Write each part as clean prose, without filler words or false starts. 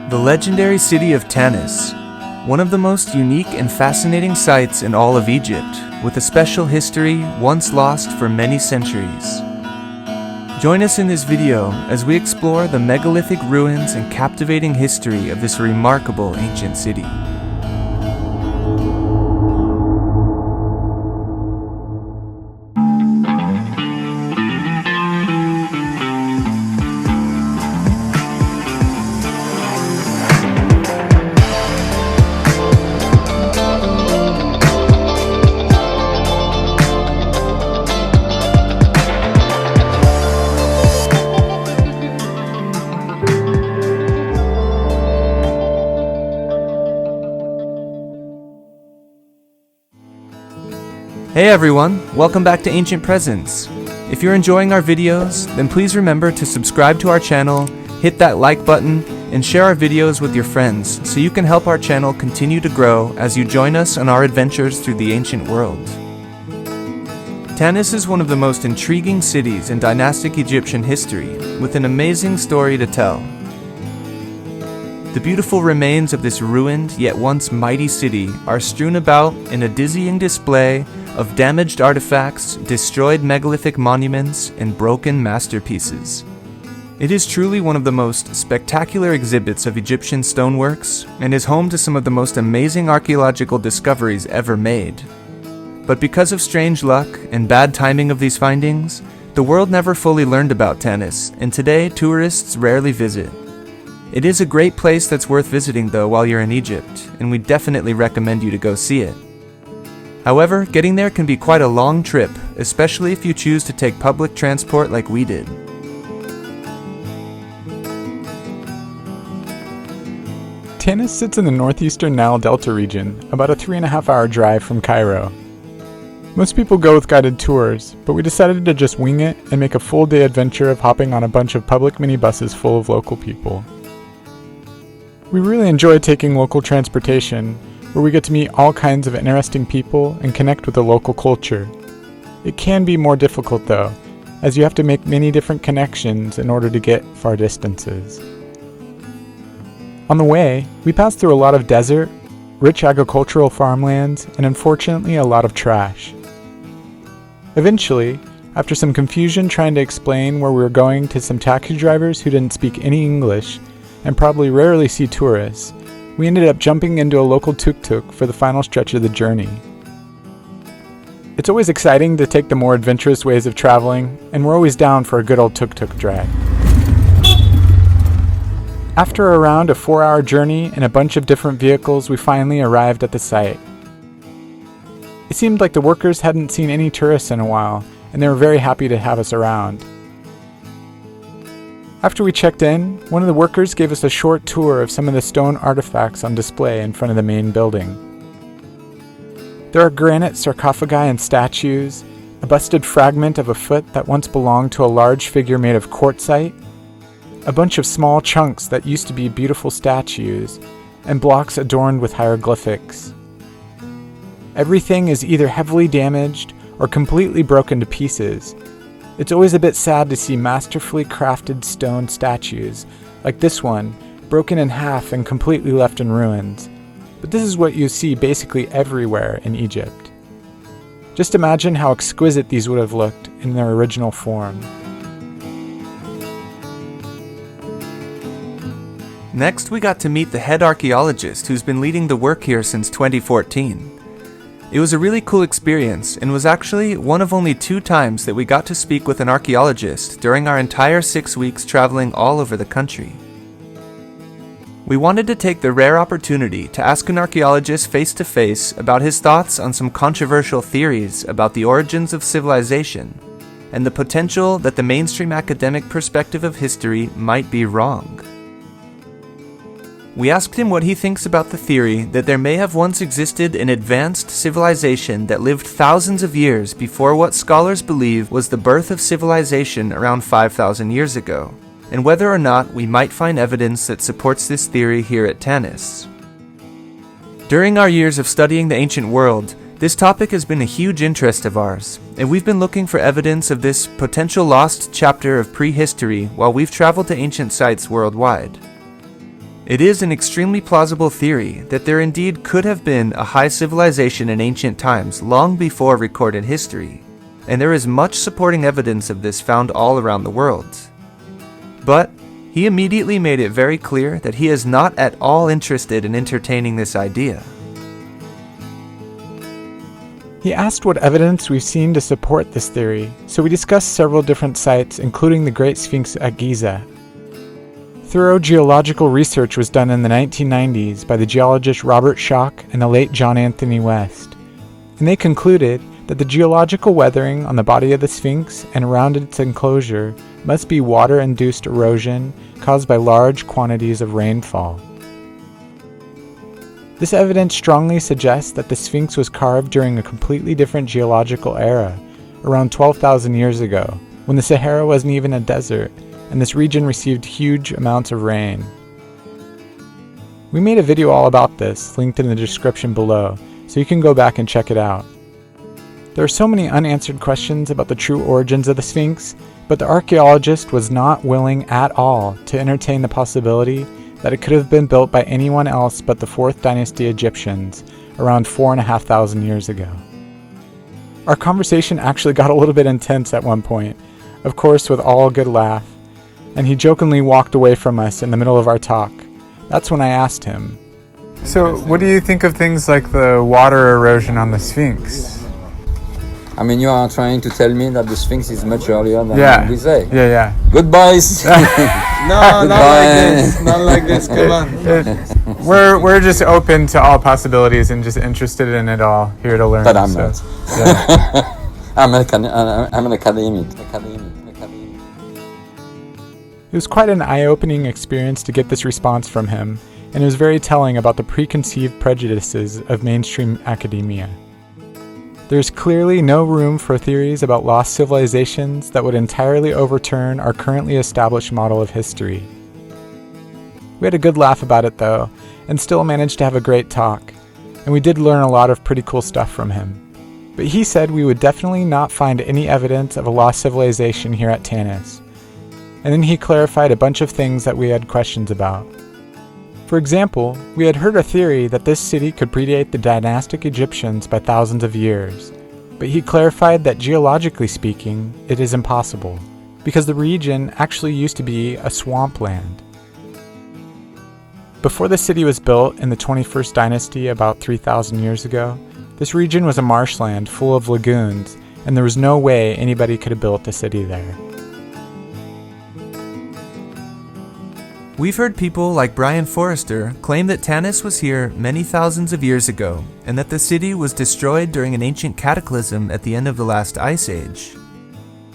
The legendary city of Tanis, one of the most unique and fascinating sites in all of Egypt, with a special history once lost for many centuries. Join us in this video as we explore the megalithic ruins and captivating history of this remarkable ancient city. Hey everyone, welcome back to Ancient Presence. If you're enjoying our videos, then please remember to subscribe to our channel, hit that like button, and share our videos with your friends so you can help our channel continue to grow as you join us on our adventures through the ancient world. Tanis is one of the most intriguing cities in dynastic Egyptian history, with an amazing story to tell. The beautiful remains of this ruined yet once mighty city are strewn about in a dizzying display of damaged artifacts, destroyed megalithic monuments, and broken masterpieces. It is truly one of the most spectacular exhibits of Egyptian stoneworks and is home to some of the most amazing archaeological discoveries ever made. But because of strange luck and bad timing of these findings, the world never fully learned about Tanis, and today tourists rarely visit. It is a great place that's worth visiting though while you're in Egypt, and we definitely recommend you to go see it. However, getting there can be quite a long trip, especially if you choose to take public transport like we did. Tanis sits in the northeastern Nile Delta region, about a 3.5-hour drive from Cairo. Most people go with guided tours, but we decided to just wing it and make a full-day adventure of hopping on a bunch of public minibuses full of local people. We really enjoy taking local transportation, where we get to meet all kinds of interesting people and connect with the local culture. It can be more difficult though, as you have to make many different connections in order to get far distances. On the way, we passed through a lot of desert, rich agricultural farmlands, and unfortunately a lot of trash. Eventually, after some confusion trying to explain where we were going to some taxi drivers who didn't speak any English and probably rarely see tourists, we ended up jumping into a local tuk-tuk for the final stretch of the journey. It's always exciting to take the more adventurous ways of traveling, and we're always down for a good old tuk-tuk drag. After around a 4-hour journey in a bunch of different vehicles, we finally arrived at the site. It seemed like the workers hadn't seen any tourists in a while, and they were very happy to have us around. After we checked in, one of the workers gave us a short tour of some of the stone artifacts on display in front of the main building. There are granite sarcophagi and statues, a busted fragment of a foot that once belonged to a large figure made of quartzite, a bunch of small chunks that used to be beautiful statues, and blocks adorned with hieroglyphics. Everything is either heavily damaged or completely broken to pieces. It's always a bit sad to see masterfully crafted stone statues, like this one, broken in half and completely left in ruins. But this is what you see basically everywhere in Egypt. Just imagine how exquisite these would have looked in their original form. Next, we got to meet the head archaeologist who's been leading the work here since 2014. It was a really cool experience and was actually one of only 2 times that we got to speak with an archaeologist during our entire 6 weeks traveling all over the country. We wanted to take the rare opportunity to ask an archaeologist face-to-face about his thoughts on some controversial theories about the origins of civilization and the potential that the mainstream academic perspective of history might be wrong. We asked him what he thinks about the theory that there may have once existed an advanced civilization that lived thousands of years before what scholars believe was the birth of civilization around 5,000 years ago, and whether or not we might find evidence that supports this theory here at Tanis. During our years of studying the ancient world, this topic has been a huge interest of ours, and we've been looking for evidence of this potential lost chapter of prehistory while we've traveled to ancient sites worldwide. It is an extremely plausible theory that there indeed could have been a high civilization in ancient times long before recorded history, and there is much supporting evidence of this found all around the world. But he immediately made it very clear that he is not at all interested in entertaining this idea. He asked what evidence we've seen to support this theory, so we discussed several different sites, including the Great Sphinx at Giza. Thorough geological research was done in the 1990s by the geologist Robert Schoch and the late John Anthony West, and they concluded that the geological weathering on the body of the Sphinx and around its enclosure must be water-induced erosion caused by large quantities of rainfall. This evidence strongly suggests that the Sphinx was carved during a completely different geological era, around 12,000 years ago, when the Sahara wasn't even a desert, and this region received huge amounts of rain. We made a video all about this, linked in the description below, so you can go back and check it out. There are so many unanswered questions about the true origins of the Sphinx, but the archaeologist was not willing at all to entertain the possibility that it could have been built by anyone else but the 4th Dynasty Egyptians, around 4,500 years ago. Our conversation actually got a little bit intense at one point, of course with all good laugh, and he jokingly walked away from us in the middle of our talk. That's when I asked him, "So, what do you think of things like the water erosion on the Sphinx?" I mean, you are trying to tell me that the Sphinx is much earlier than we say. Yeah. Goodbyes. No, not like this. Come on. We're just open to all possibilities and just interested in it all, here to learn. But I'm not. Yeah. I'm an academic. It was quite an eye-opening experience to get this response from him, and it was very telling about the preconceived prejudices of mainstream academia. There's clearly no room for theories about lost civilizations that would entirely overturn our currently established model of history. We had a good laugh about it though, and still managed to have a great talk, and we did learn a lot of pretty cool stuff from him. But he said we would definitely not find any evidence of a lost civilization here at Tanis. And then he clarified a bunch of things that we had questions about. For example, we had heard a theory that this city could predate the dynastic Egyptians by thousands of years, but he clarified that geologically speaking, it is impossible, because the region actually used to be a swampland. Before the city was built in the 21st dynasty about 3,000 years ago, this region was a marshland full of lagoons, and there was no way anybody could have built a city there. We've heard people like Brian Forrester claim that Tanis was here many thousands of years ago, and that the city was destroyed during an ancient cataclysm at the end of the last ice age.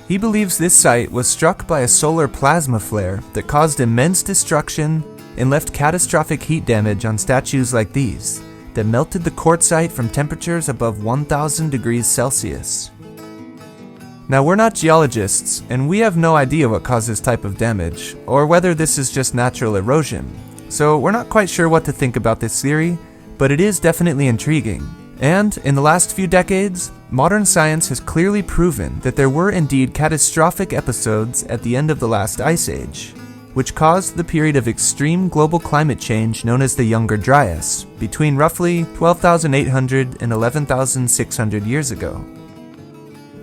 He believes this site was struck by a solar plasma flare that caused immense destruction and left catastrophic heat damage on statues like these, that melted the quartzite from temperatures above 1,000 degrees Celsius. Now, we're not geologists, and we have no idea what caused this type of damage, or whether this is just natural erosion, so we're not quite sure what to think about this theory, but it is definitely intriguing. And, in the last few decades, modern science has clearly proven that there were indeed catastrophic episodes at the end of the last ice age, which caused the period of extreme global climate change known as the Younger Dryas, between roughly 12,800 and 11,600 years ago.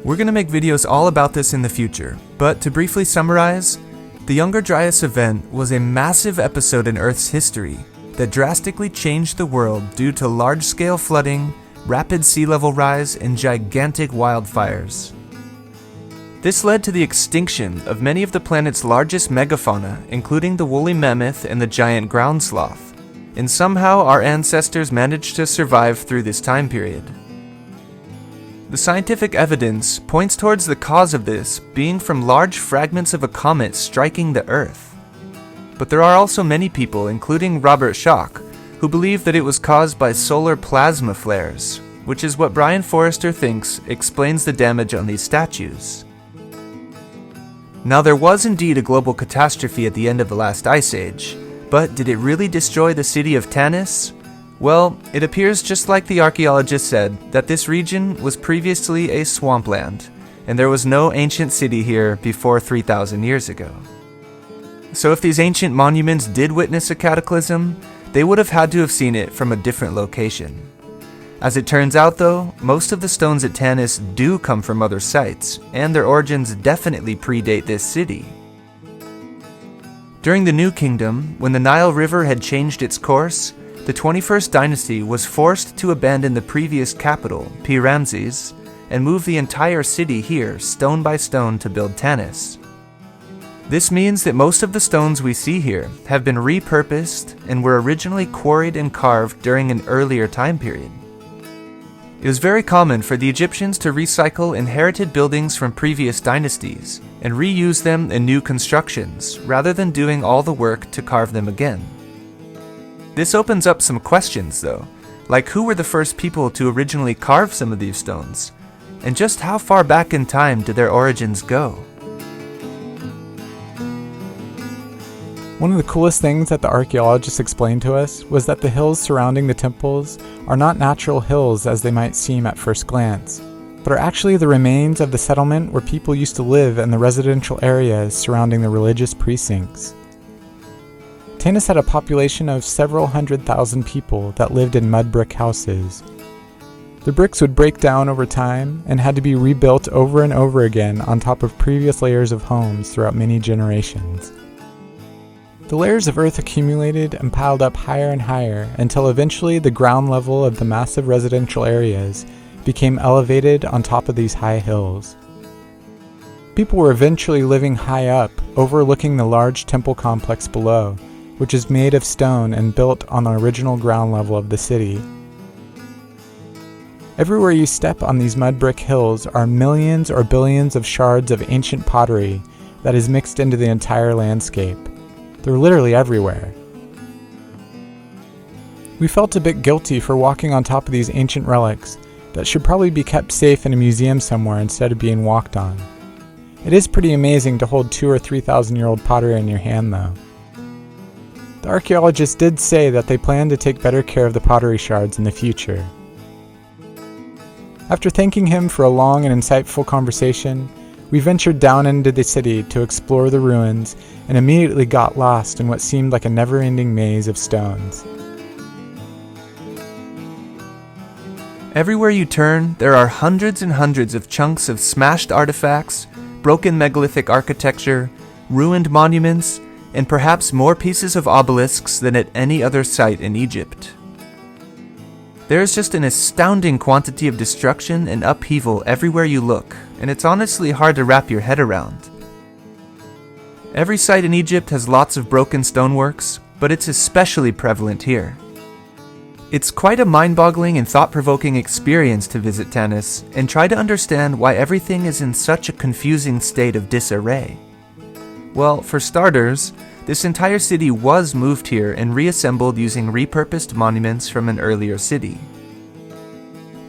We're going to make videos all about this in the future, but to briefly summarize, the Younger Dryas event was a massive episode in Earth's history that drastically changed the world due to large-scale flooding, rapid sea level rise, and gigantic wildfires. This led to the extinction of many of the planet's largest megafauna, including the woolly mammoth and the giant ground sloth, and somehow our ancestors managed to survive through this time period. The scientific evidence points towards the cause of this being from large fragments of a comet striking the Earth. But there are also many people, including Robert Schoch, who believe that it was caused by solar plasma flares, which is what Brian Forrester thinks explains the damage on these statues. Now, there was indeed a global catastrophe at the end of the last ice age, but did it really destroy the city of Tanis? Well, it appears just like the archaeologist said, that this region was previously a swampland, and there was no ancient city here before 3,000 years ago. So if these ancient monuments did witness a cataclysm, they would have had to have seen it from a different location. As it turns out though, most of the stones at Tanis do come from other sites, and their origins definitely predate this city. During the New Kingdom, when the Nile River had changed its course, the 21st dynasty was forced to abandon the previous capital, Pi-Ramses, and move the entire city here, stone by stone, to build Tanis. This means that most of the stones we see here have been repurposed and were originally quarried and carved during an earlier time period. It was very common for the Egyptians to recycle inherited buildings from previous dynasties and reuse them in new constructions, rather than doing all the work to carve them again. This opens up some questions though, like who were the first people to originally carve some of these stones, and just how far back in time did their origins go? One of the coolest things that the archaeologists explained to us was that the hills surrounding the temples are not natural hills as they might seem at first glance, but are actually the remains of the settlement where people used to live in the residential areas surrounding the religious precincts. Tanis had a population of several 100,000 people that lived in mud brick houses. The bricks would break down over time and had to be rebuilt over and over again on top of previous layers of homes throughout many generations. The layers of earth accumulated and piled up higher and higher until eventually the ground level of the massive residential areas became elevated on top of these high hills. People were eventually living high up, overlooking the large temple complex below, which is made of stone and built on the original ground level of the city. Everywhere you step on these mud brick hills are millions or billions of shards of ancient pottery that is mixed into the entire landscape. They're literally everywhere. We felt a bit guilty for walking on top of these ancient relics that should probably be kept safe in a museum somewhere instead of being walked on. It is pretty amazing to hold 2,000 or 3,000-year-old pottery in your hand though. The archaeologists did say that they plan to take better care of the pottery shards in the future. After thanking him for a long and insightful conversation, we ventured down into the city to explore the ruins and immediately got lost in what seemed like a never-ending maze of stones. Everywhere you turn, there are hundreds and hundreds of chunks of smashed artifacts, broken megalithic architecture, ruined monuments, and perhaps more pieces of obelisks than at any other site in Egypt. There is just an astounding quantity of destruction and upheaval everywhere you look, and it's honestly hard to wrap your head around. Every site in Egypt has lots of broken stoneworks, but it's especially prevalent here. It's quite a mind-boggling and thought-provoking experience to visit Tanis and try to understand why everything is in such a confusing state of disarray. Well, for starters, this entire city was moved here and reassembled using repurposed monuments from an earlier city.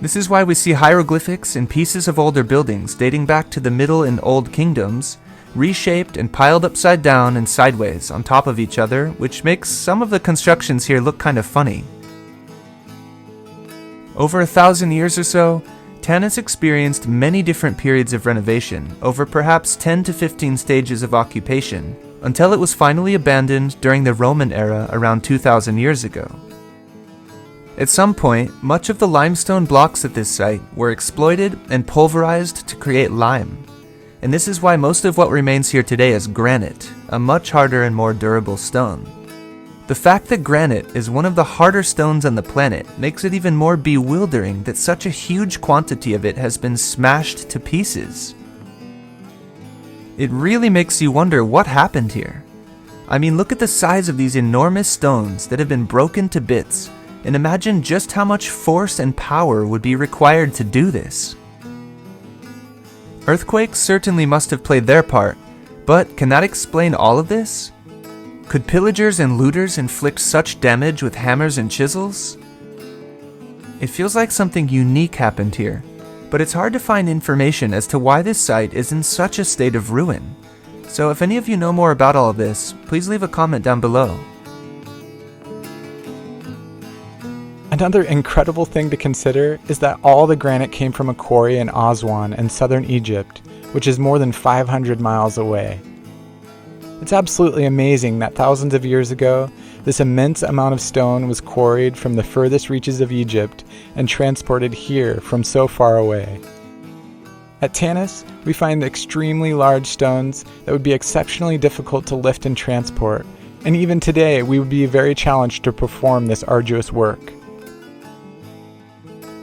This is why we see hieroglyphics and pieces of older buildings dating back to the Middle and Old Kingdoms, reshaped and piled upside down and sideways on top of each other, which makes some of the constructions here look kind of funny. Over 1,000 years or so, Tanis experienced many different periods of renovation over perhaps 10 to 15 stages of occupation, until it was finally abandoned during the Roman era around 2,000 years ago. At some point, much of the limestone blocks at this site were exploited and pulverized to create lime, and this is why most of what remains here today is granite, a much harder and more durable stone. The fact that granite is one of the harder stones on the planet makes it even more bewildering that such a huge quantity of it has been smashed to pieces. It really makes you wonder what happened here. I mean, look at the size of these enormous stones that have been broken to bits, and imagine just how much force and power would be required to do this. Earthquakes certainly must have played their part, but can that explain all of this? Could pillagers and looters inflict such damage with hammers and chisels? It feels like something unique happened here, but it's hard to find information as to why this site is in such a state of ruin. So if any of you know more about all of this, please leave a comment down below. Another incredible thing to consider is that all the granite came from a quarry in Aswan in southern Egypt, which is more than 500 miles away. It's absolutely amazing that thousands of years ago, this immense amount of stone was quarried from the furthest reaches of Egypt and transported here from so far away. At Tanis, we find extremely large stones that would be exceptionally difficult to lift and transport, and even today we would be very challenged to perform this arduous work.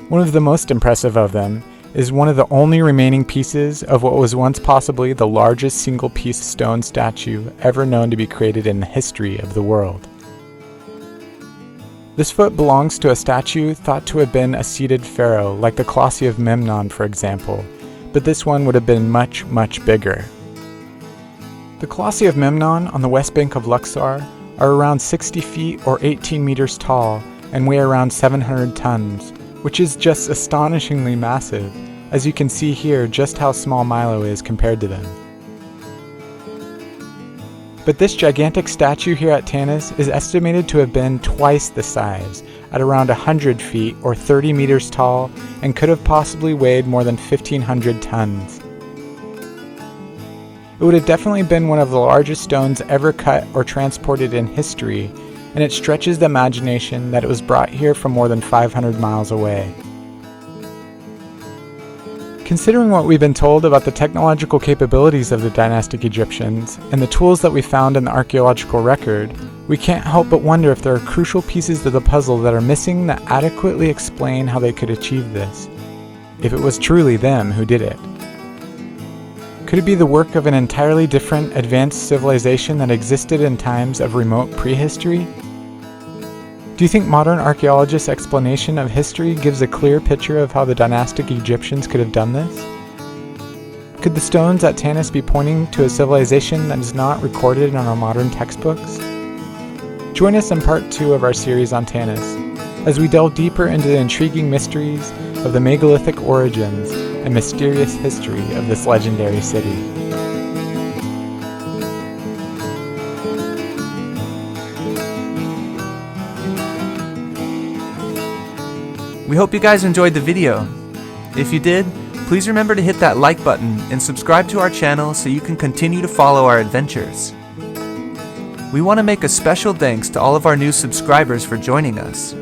One of the most impressive of them is one of the only remaining pieces of what was once possibly the largest single-piece stone statue ever known to be created in the history of the world. This foot belongs to a statue thought to have been a seated pharaoh, like the Colossi of Memnon, for example, but this one would have been much, much bigger. The Colossi of Memnon on the west bank of Luxor are around 60 feet or 18 meters tall and weigh around 700 tons, which is just astonishingly massive, as you can see here just how small Milo is compared to them. But this gigantic statue here at Tanis is estimated to have been twice the size, at around 100 feet or 30 meters tall, and could have possibly weighed more than 1,500 tons. It would have definitely been one of the largest stones ever cut or transported in history, and it stretches the imagination that it was brought here from more than 500 miles away. Considering what we've been told about the technological capabilities of the dynastic Egyptians and the tools that we found in the archaeological record, we can't help but wonder if there are crucial pieces to the puzzle that are missing that adequately explain how they could achieve this, if it was truly them who did it. Could it be the work of an entirely different, advanced civilization that existed in times of remote prehistory? Do you think modern archaeologists' explanation of history gives a clear picture of how the dynastic Egyptians could have done this? Could the stones at Tanis be pointing to a civilization that is not recorded in our modern textbooks? Join us in part 2 of our series on Tanis, as we delve deeper into the intriguing mysteries of the megalithic origins and mysterious history of this legendary city. We hope you guys enjoyed the video. If you did, please remember to hit that like button and subscribe to our channel so you can continue to follow our adventures. We want to make a special thanks to all of our new subscribers for joining us.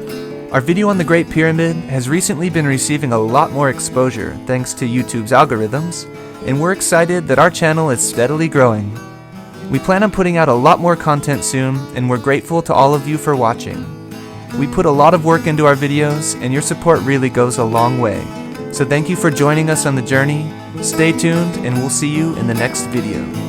Our video on the Great Pyramid has recently been receiving a lot more exposure thanks to YouTube's algorithms, and we're excited that our channel is steadily growing. We plan on putting out a lot more content soon, and we're grateful to all of you for watching. We put a lot of work into our videos, and your support really goes a long way. So thank you for joining us on the journey. Stay tuned, and we'll see you in the next video.